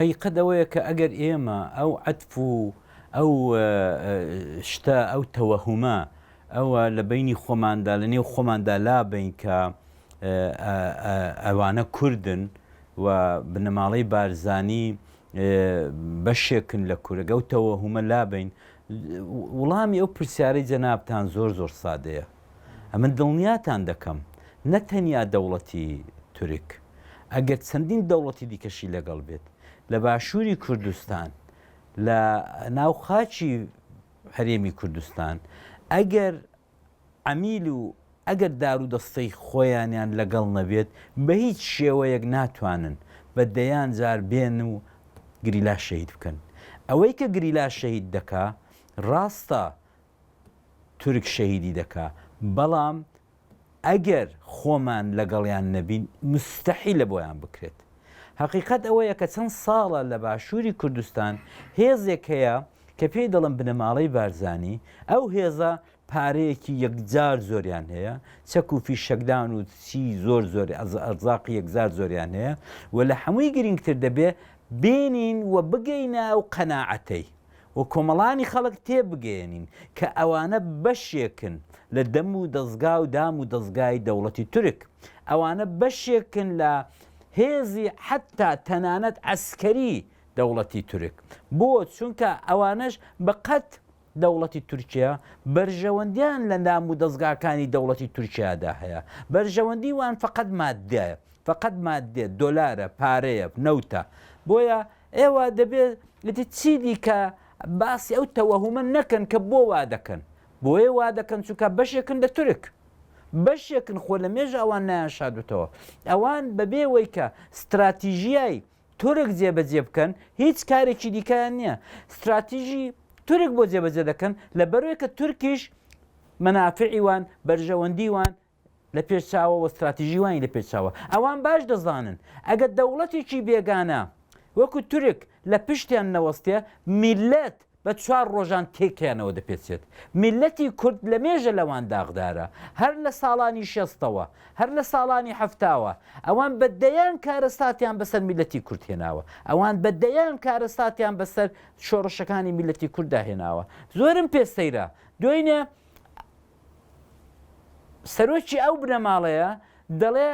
حقیقەتەوەیە کە ئەگەر ئێمە ئەو عەتف و ئەو شتە ئەو تەوەهومە ئەوە لە بینی خۆماندا لە نێو خۆماندا لابین کە ئەوانە کوردن و بنەماڵەی بارزانی بەشێکن لە کوورەگە و تەوەهومە لابین وڵامی ئەو پرسیارەی جەنابتان زۆر زۆر سادەیە. ئەمە دڵنیاتان دەکەم نە تەنیا دەوڵەتی تورک ئەگەر چەندین دەوڵەتی دیکەشی لەگەڵ بێت لە باشووری کوردستان لە ناوخاچی هەرێمی کوردستان ئەگەر عەمیل و ئەگەر دار و دەستەی خۆیانیان لەگەڵ نەبێت بە هیچ شێوەیەک ناتوانن بە دەیان جار بێن و گریلا شەهید بکەن. ئەوەی کە گریلا شەهید دەکا ڕاستە تورک شەهیدی دەکا، بەڵام ئەگەر خۆمان لەگەڵیان نەبین مستەحیلە بۆیان بکرێت. حقیقەت ئەوەیە کە چەند ساڵە لە باشووری کوردستان هێزێک هەیە کە پێی دەڵم بنەماڵەی بارزانی، ئەو هێزە پارەیەکی یەکجار زۆریان هەیە، چەک و فیشەکدان و چی زۆر زۆر ئەرزاقی یەکجار زۆریان هەیە و لە هەمووی گرنگتر دەبێ بێنین و بگەینە ئەو قەناعەتەی و کۆمەڵانی خەڵک تێبگەێنین کە ئەوانە بەشێکن لە دەم و دەستگا و دام و دەستگای دەوڵەتی تورک، ئەوانە بەشێکن لە هێزی حتا تەنانەت ئەسکەری دەوڵەتی تورک. بۆ چونکە ئەوانەش بەقەت دەوڵەتی تورکیا بەرژەوەندیان لە نام و دەستگاکانی دەوڵەتی تورکیادا هەیە. بەرژەوەندی وان فقط مادەیە، فقط مادێ، دۆلارە، پارەیە، نەوتە. بۆیە ئێوە دەبێت چی دیکە باسی ئەو تەوەهومە نەکەن کە بۆ وا دەکەن، بۆیە وا دەکەن چونکە بەشێکن لە تورک، بەشێکن خۆ لە مێژ ئەوان نایانشادوتەوە. ئەوان بەبێەوەی کە استراتیژیای تورک جێبەجێ بکەن هیچ کارێکی دیکەیان نییە، استراتیژی تورک بۆ جێبەجێ دەکەن لە بەرەوەی کە تورکیش مەنافعی وان بەرژەوەندی وان لە پێشچاوە و استراتیژی وانی لە پێشچاوە. ئەوان باش دەزانن ئەگەر دەوڵەتێکی بێگانە وەکو تورک لە پشتیان نەوەستێ میلەت بە 4 ڕۆژان تێکیانەوە دەپێچێت. میلەتی کورد لە مێژە لەوان داغدارە، هەر لە ساڵانی 60ەوە هەر لە ساڵانی 70ەوە ئەوان بەدەیان کارەساتیان بەسەر میلەتی کورد هێناوە، ئەوان بەدەیان کارەساتیان بەسەر شۆڕشەکانی میلەتی کورددا هێناوە. زۆرم پێسەیرە دوێنێ سەرۆکی ئەو بنەماڵەیە دەڵێ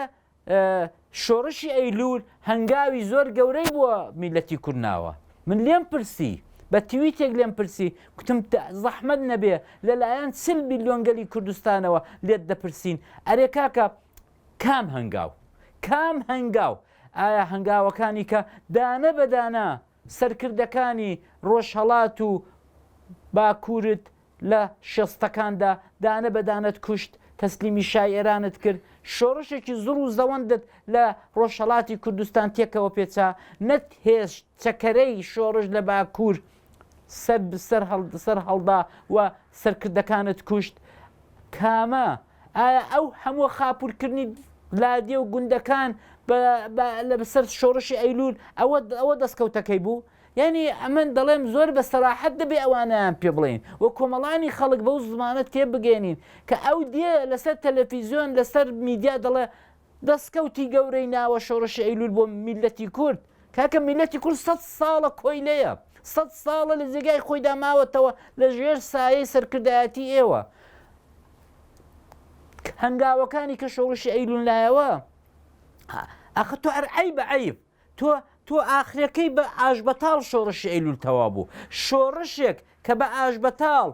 شۆڕشی ئەیلول هەنگاوی زۆر گەورەی بووە میلەتی کوردناوە. من لێم پرسی بە تویتێک لێم پرسی کوتم زەحمەت نەبێ لەلایەن 40 میلیۆن گەلی کوردستانەوە لێت دەپرسین ئەرێ کاکە کام هەنگاو، کام هەنگاو، ئایا هەنگاوەکانی کە دانە بەدانە سەرکردەکانی ڕۆژهەڵات و باکوورت لە شێستەکاندا دانە بەدانت کوشت، تەسلیمی شای ئێرانت کرد، شۆڕشێکی زڕ و زەوەندت لە ڕۆژهەڵاتی کوردستان تێکەوە پێچا، نەت هێشت چەکەرەی شۆڕش لە باکوور سەر هەڵدا و سەرکردەکانت کوشت. کامە ئایا ئەو هەموو خاپورکردنی لادێ و گوندەکان لەسەر شۆڕشی ئەیلول ئەوە دەستکەوتەکەی بوو؟ یعنی ئەمن دەڵێم زۆر بە سەراحەت دەبێ ئەوانیان پێ بڵین و کۆمەڵانی خەڵک بەو زمانە تێبگەێنین کە ئەو دێ لەسەر تەلەڤیزیۆن لەسەر میدیا دەڵێ دەستکەوتی گەورەی ناوە شۆڕشی ئەیلول بۆ میلەتی کورد. کاکە میلەتی کورد 100 ساڵە کۆیلەیە، 100 ساڵە لە جێگای خۆیدا ماوەتەوە لە ژێر سایەی سەرکردایەتی ئێوە. هەنگاوەکانی کە شۆڕشی ئەیلول لایەوە ئەخە تۆ هەر عەیب بە عەیب تۆ ئاخرەکەی بە ئاژبەتاڵ شۆڕشی ئەیلول تەواو بوو. شۆڕشێک کە بە ئاژبەتاڵ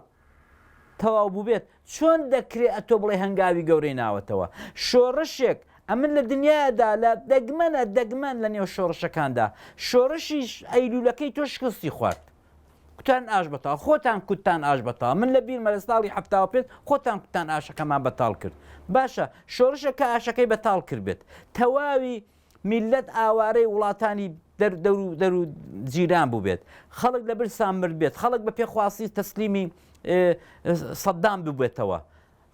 تەواو بوو بێت چۆن دەکرێت ئەتۆ بڵێ هەنگاوی گەورەی ناوەتەوە؟ شۆڕشێک ئەمن لە دنیادا لە دەگمەن لە نێو شۆڕشەکاندا، شۆڕشی ئەیلولەکەی تۆ شکستی خوارد، کوتان ئاژبەتاڵ، خۆتان کوتان ئاژبەتاڵ، من لە بیرمە لە ساڵی 75 خۆتان کوتان ئاشەکەمان بەتاڵ کرد. باشە شۆڕشە کە ئاشەکەی بەتاڵ کرد بێت تەواوی میلەت ئاوارەی وڵاتانی دەر و جیران بوو بێت، خەڵک لە برسان مرد بێت، خەڵک بە پێخواسی تەسلیمی سەددام ببێتەوە.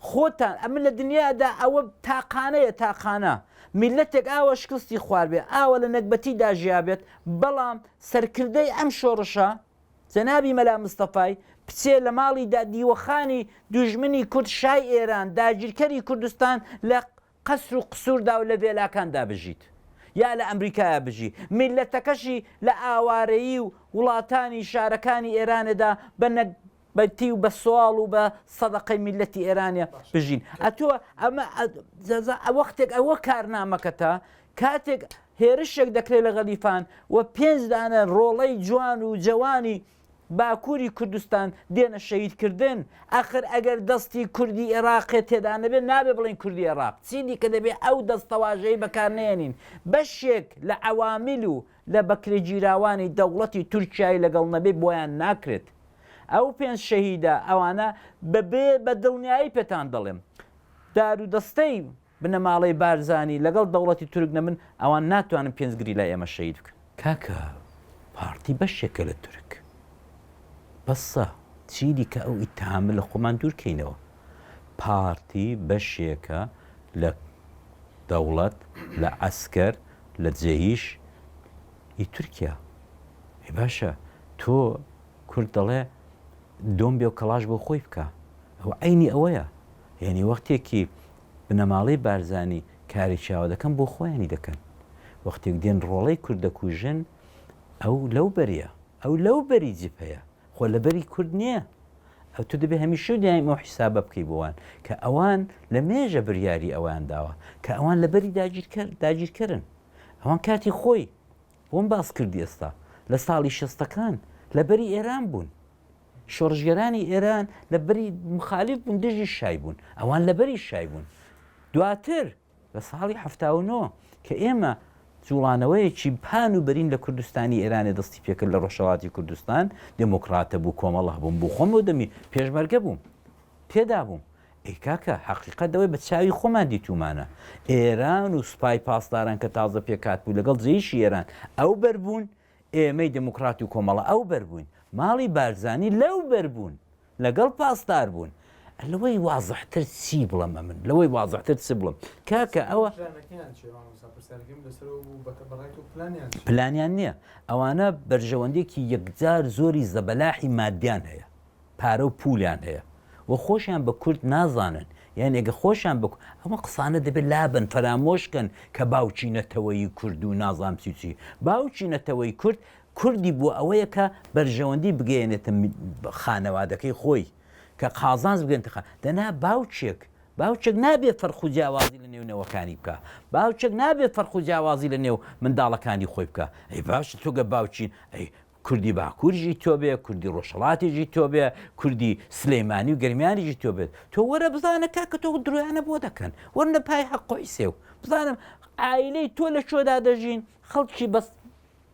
خۆتان ئەمن لە دنیادا ئەوە تاقانەیە، تاقانە میلەتێک ئاوە شکستی خوار بێت، ئاوە لە نەکبەتیدا ژیا بێت، بەڵام سەرکردەی ئەم شۆڕشە جەنابی مەلا مستەفای پچێ لە ماڵی دیوەخانی دوژمنی کورد شای ئێران داگیرکەری کوردستان لە قەسر و قسووردا و لە وێلاکاندا بژیت. یا لە ئەمریکایە بژی میلەتەکەشی لە ئاوارەیی و وڵاتانی شارەکانی ئێرانەدا بەتی و بە سوال و بە سەدەقەی میلەتی ئێرانە بژین ئەتووە ئەمە وەختێک ئەوە کارنامەکەتە کاتێک هێرشێک دەکرێت لە غەلیفان و 5 دانە ڕۆڵەی جوان و جوانی باکووری کوردستان دێنە شەهیدکردن ئەخر ئەگەر دەستی کوردی عێراقێ تێدا نەبێت نابێ بڵین کوردی عێراق چینی کە دەبێت ئەو دەستەواژەی بەکارنێنین بەشێک لە عەوامیل و لە بەکرێگیراوانی دەوڵەتی تورکیای لەگەڵ نەبێ بۆیان ناکرێت ئەو 5 شەهیدە ئەوانە بەبێ بە دڵنیایی پێتان دەڵێم دار و دەستەی بنەماڵەی بارزانی لەگەڵ دەوڵەتی تورک نەبن ئەوان ناتوانن پێنجگری لای ئێمە شەهید بکەن کاکە پارتی بەشێکە لە تورک بەسە چیلی کە ئەو ئیتهامە لە خۆمان دوورکەینەوە پارتی بەشێکە لە دەوڵەت لە عەسکەر لە جێیش ئی تورکیا باشە تۆ کورد دەڵێ دۆم بێ و کەڵاش بۆ خۆی بکە ئەو عینی ئەوەیە یعنی وەختێکی بنەماڵەی بارزانی کاری چاوە دەکەن بۆ خۆیانی دەکەن وەختێک دێن ڕۆڵەی کورد دەکوژن ئەو لەو بەریە ئەو لەو بەری جپەیە خۆ لەبەری کورد نییە ئەو تو دەبێ هەمیشە دیایمەوە حیسابە بکەی بۆوان کە ئەوان لە مێژە بریاری ئەویان داوە کە ئەوان لەبەری داگیرکردن ئەوان کاتی خۆی بۆم باس کردی ئێستا لە ساڵی 60ەکان لەبەری ئێران بوون شۆڕژگەرانی ئێران لەبەری مخالیف بوون دژی شای بوون ئەوان لەبەری شای بوون دواتر لە ساڵی 79 کە ئێمە جوڵانەوەیەکی پان و بەرین لە کوردستانی ئێرانێ دەستی پێکرد لە ڕۆژهەڵاتی کوردستان دموکراتە بوو کۆمەڵە بووم بوو خۆم و دەمی پێشمەرگە بووم تێدا بووم ئەی کاکە حەقیقەت دەوەی بە چاوی خۆمان دیتومانە ئێران و سوپای پاسداران کە تازە پێکات بوو لەگەڵ جێیشی ئێران ئەو بەربوون ئێمەی دموکراتی و کۆمەڵە ئەو بەربووین ماڵی بارزانی لەو بەربوون لەگەڵ پاسدار بوون لەوەی وازحتر چی بڵەمە من لەوەی وازحتر چ بڵم کاکە ئەوە پلانیان نییە ئەوانە بەرژەوەندێکی یەکجار زۆری زەبەلاحی مادیان هەیە پارە و پولیان هەیە و خۆشیان بە کورد نازانن یان ئێگە خۆشیان بک ئەمە قسانە دەبێت لابن فەرامۆشکەن کە باوچی نەتەوەی کورد و نازام چیچی باوچی نەتەوەی کوردی بووە ئەوەیە کە بەرژەوەندی بگەێنێتە خانەوادەکەی خۆی کە قازانز بگەنتەخە دەنا باوچێک نابێت فەرخ و جیاوازی لە نێونەوەکانی بکە باوچێک نابێت فەرخ و جیاوازی لە نێو منداڵەکانی خۆی بکە ئەی باش تۆگە باوچین ئەی کوردی باکوورژی تۆ بێ کوردی ڕۆژهەڵاتیژی تۆ بێ کوردی سلەیمانی و گەرمیانیژی تۆ بێت تۆ وەرە بزانە کاکە تۆ درۆیانە بۆ دەکەن وەرنە پای حەقۆی سێو بزانم ئایلەی تۆ لە شۆدا دەژین خەڵکی بەس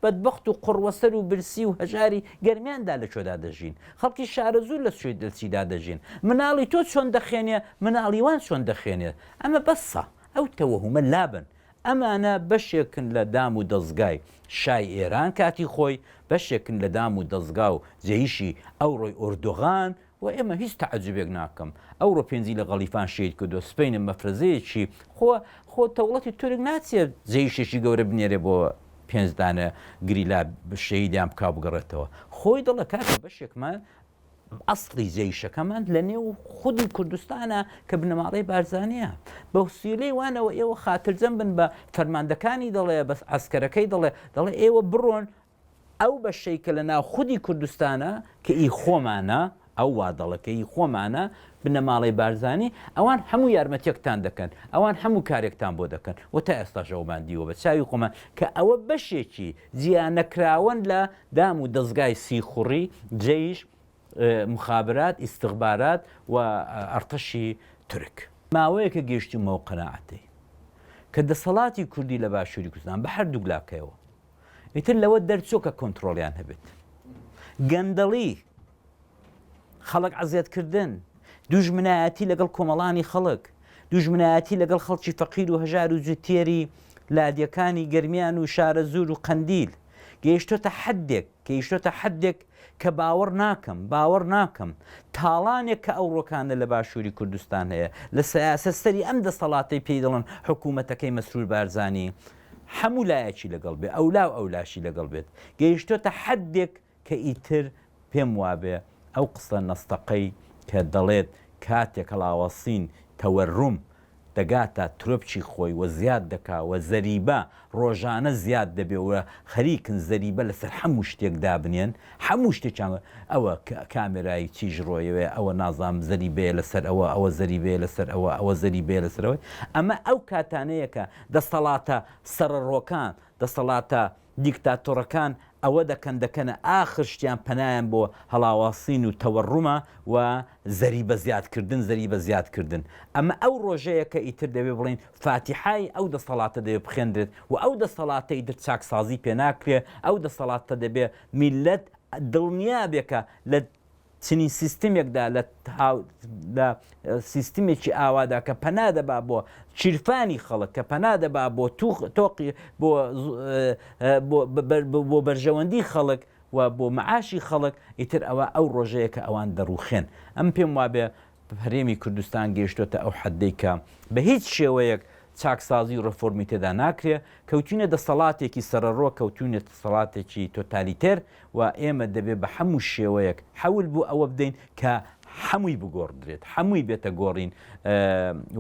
بەدبەخت و قڕوەسەر و برسی و هەژاری گەرمیاندا لە چۆدا دەژین خەڵکی شارە زوو لە سوێ دەچیدا دەژین مناڵی تۆ چۆن دەخێنێ مناڵیوان چۆن دەخێنێت ئەمە بەسە ئەو تەوەهومە لابن ئەمانە بەشێکن لە دام و دەستگای شای ئێران کاتی خۆی بەشێکن لە دام و دەستگا و جێیشی ئەو ڕۆی ئۆردۆغان و ئێمە هیچ تەعجبێک ناکەم ئەوڕۆ پێنجی لە غەلیفان شەید کردو سپینە مەفرەزەیەکی خۆ دەوڵەتی تورک ناچێت جێیشێکی گەورە بنێرێ بۆ 5 دانە گریلا شەیدیان بکا بگەڕێتەوە خۆی دڵە کاکە بەشێکمان ئەسڵی جێیشەکەمان لە نێو خودی کوردستانە کە بنەماڵەی بارزانیە بە وسیلەی وانەوە ئێوە خاترجەم بن بە فەرماندەکانی دەڵێ بەس ئەسکەرەکەی دەڵێ ئێوە بڕۆن ئەو بەشەی کە لە ناو خودی کوردستانە کە ئی خۆمانە ئەو وا دەڵەکەی خۆمانە بنەماڵەی بارزانی ئەوان هەموو یارمەتیەکتان دەکەن ئەوان هەموو کارێکتان بۆ دەکەن و تا ئێستا ژەومان دیوە بە چاوی خۆمان کە ئەوە بەشێکی جیانەکراون لە دام و دەستگای سیخوڕی جێیش مخابرات ئیستخبارات و ئەرتەشی تورک ماوەیەکە گەیشتیمەوە قەناعەتی کە دەسەڵاتی کوردی لە باشووری کوردستان بە هەردوو گلاکەیەوە ئیتر لەوە دەرچۆکە کۆنتترۆلیان هەبێت گەندەڵی خەڵک عەزیەتکردن دوژمنایەتی لەگەڵ کۆمەڵانی خەڵک دوژمنایەتی لەگەڵ خەڵکی فەقیر و هەژار و جوتێری لادیەکانی گەرمیان و شارە زور و قەندیل گەیشتۆتە حەدێک کە باوەڕ ناکەم تاڵانێک کە ئەوڕۆکانە لە باشووری کوردستان هەیە لە سەیاسەتسەری ئەم دەسەڵاتی پێی دەڵن حکوومەتەکەی مەسرور بارزانی هەموو لایەکی لەگەڵ بێ ئەولا و ئەولاشی لەگەڵ بێت گەیشتۆتە حەدێک کە ئیتر پێم وابێ ئەو قسە نەستەقەی کە دەڵێت کاتێک هەڵاوەسین تەوەڕوم دەگاتە ترۆپچی خۆی وە زیاد دەکا و زەریبە ڕۆژانە زیاد دەبێ و خەریکن زەریبە لەسەر هەموو شتێکدا بنێن هەموو شتێکیان ئەوە کامێرایی چیژ ڕۆیەوێ ئەوە نازام زەریبێ لەسەر ئەوە زەریبێ لەسەر ئەوە زەریبێ لەسەرەوەی ئەمە ئەو کاتانەیەکە دەسەڵاتە سەرڕۆکان دەسەڵاتە دیکتاتۆرەکان ئەوە دەکەنە ئاخر شتیان پەنایان بۆ هەڵاواسین و تەوەڕوومە و زەریبە زیادکردن ئەمە ئەو ڕۆژەیە کە ئیتر دەبێ بڵین فاتیحای ئەو دەسەڵاتە دەبێ بخێندرێت و ئەو دەسەڵاتە ئیتر چاکسازی پێ ناکرێ ئەو دەسەڵاتە دەبێ میلەت دڵنیا بێکە لە چنین سیستمێکدا لە سیستمێکی ئاوادا کە پەنادەبا بۆ چیرفانی خەڵک کە پەنادەبا بۆ تۆقی بۆ بەرژەوەندی خەڵک و بۆ معاشی خەڵک ئیتر ئەوە ئەو ڕۆژەیە کە ئەوان دەڕوخێن ئەم پێم وابێ هەرێمی کوردستان گەیشتۆتە ئەو حەدەی کە بە هیچ شێوەیەک چاکسازی و ڕەفۆرمی تێدا ناکرێ کەوتونە دەسەڵاتێکی سەرەڕۆ کەوتونێت دەسەڵاتێکی تۆتالیتەر و ئێمە دەبێت بە هەموو شێوەیەک حەول بوو ئەوە بدەین کە هەمووی بگۆڕدرێت هەمووی بێتە گۆڕین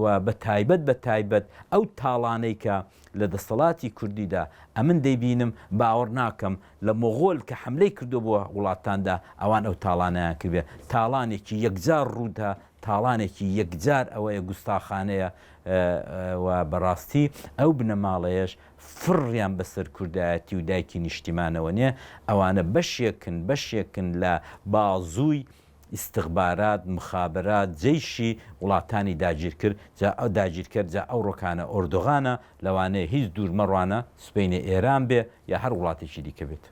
و بە تایبەت ئەو تاڵانەی کە لە دەسەڵاتی کوردیدا ئەمن دەیبینم باوەڕ ناکەم لە مۆغۆل کە حملەی کردو بۆ وڵاتاندا ئەوان ئەو تاڵانەیان کردێ تاڵانێکی یەکجار ڕوودا تاڵانێکی یەکجار ئەوەیە گوستاخانەیە و بەڕاستی ئەو بنەماڵەیەش فڕیان بەسەر کوردایەتی و دایکی نیشتیمانەوە نییە ئەوانە بەشێکن لە بازووی ئیستخبارات مخابرات جێیشی وڵاتانی داگیر کرد ئەو داگیرکرد جا ئەو ڕۆکانە ئۆردۆغانە لەوانەیە هیچ دوور مەڕوانە سوپینی ئێران بێ یا هەر وڵاتێکی دیکە بێت.